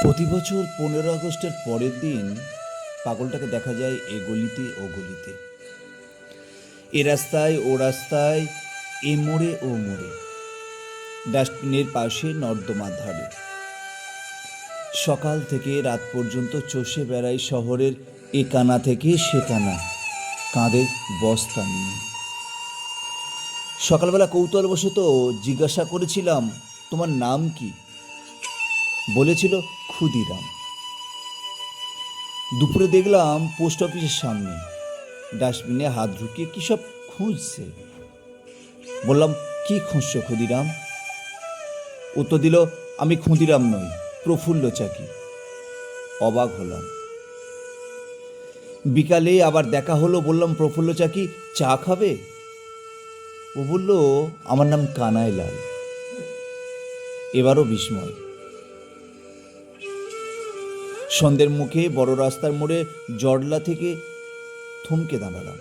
প্রতি বছর 15 আগস্টের পরের দিন পাগলটাকে দেখা যায় এ গলিতে ও গলিতে, এ রাস্তায় ও রাস্তায়, এ মোড়ে ও মোড়ে, ডাস্টবিনের পাশে, নর্দমার ধারে। সকাল থেকে রাত পর্যন্ত চষে বেড়ায় শহরের এ কানা থেকে সে কানা, কাঁধে বস্তা নিয়ে। সকালবেলা কৌতূহলবশত জিজ্ঞাসা করেছিলাম, তোমার নাম কি? বলেছিল ক্ষুদিরাম। দুপুরে দেখলাম পোস্ট অফিসের সামনে ডাস্টবিনে হাত ঢুকিয়ে কী সব খুঁজছে। বললাম, কি খুঁজছো ক্ষুদিরাম? উত্তর দিল, আমি ক্ষুদিরাম নই, প্রফুল্ল চাকি। অবাক হলাম। বিকালে আবার দেখা হলো। বললাম, প্রফুল্ল চাকি, চা খাবে? ও বলল, আমার নাম কানাইলাল। এবারও বিস্ময়। সন্ধ্যের মুখে বড় রাস্তার মোড়ে জটলা থেকে থমকে দাঁড়ালাম।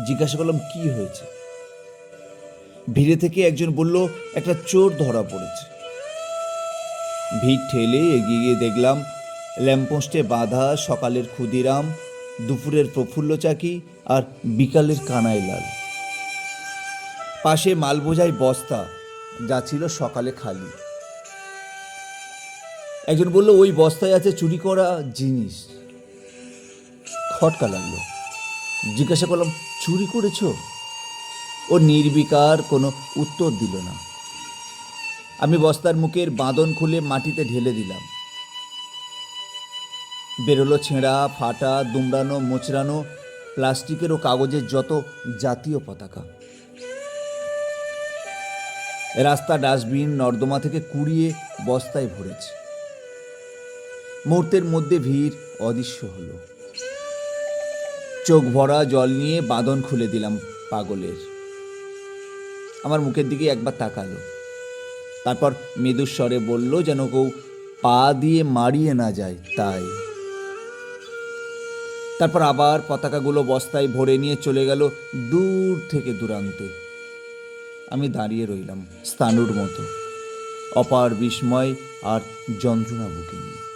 জিজ্ঞাসা করলাম, কি হয়েছে? ভিড়ে থেকে একজন বলল, একটা চোর ধরা পড়েছে। ভিড় ঠেলে এগিয়ে গিয়ে দেখলাম ল্যাম্পপোস্টে বাঁধা সকালের ক্ষুদিরাম, দুপুরের প্রফুল্ল চাকি আর বিকালের কানাইলাল। পাশে মাল বোঝাই বস্তা, যা ছিল সকালে খালি। একজন বলল, ওই বস্তায় আছে চুরি করা জিনিস। খটকা লাগলো। জিজ্ঞাসা করলাম, চুরি করেছ? ও নির্বিকার, কোনো উত্তর দিল না। আমি বস্তার মুখের বাঁধন খুলে মাটিতে ঢেলে দিলাম। বেরোলো ছেঁড়া, ফাটা, দুমড়ানো, মোচড়ানো প্লাস্টিকের ও কাগজের যত জাতীয় পতাকা। রাস্তা, ডাস্টবিন, নর্দমা থেকে কুড়িয়ে বস্তায় ভরেছে। মুহূর্তের মধ্যে ভিড় অদৃশ্য হলো। চোখ ভরা জল নিয়ে বাঁধন খুলে দিলাম পাগলের। আমার মুখের দিকে একবার তাকালো, তারপর মৃদুস্বরে বলল, যেন কেউ পা দিয়ে মারিয়ে না যায় তাই। তারপর আবার পতাকাগুলো বস্তায় ভরে নিয়ে চলে গেল দূর থেকে দূরান্তে। আমি দাঁড়িয়ে রইলাম স্থাণুর মতো, অপার বিস্ময় আর যন্ত্রণা বুকে নিয়ে।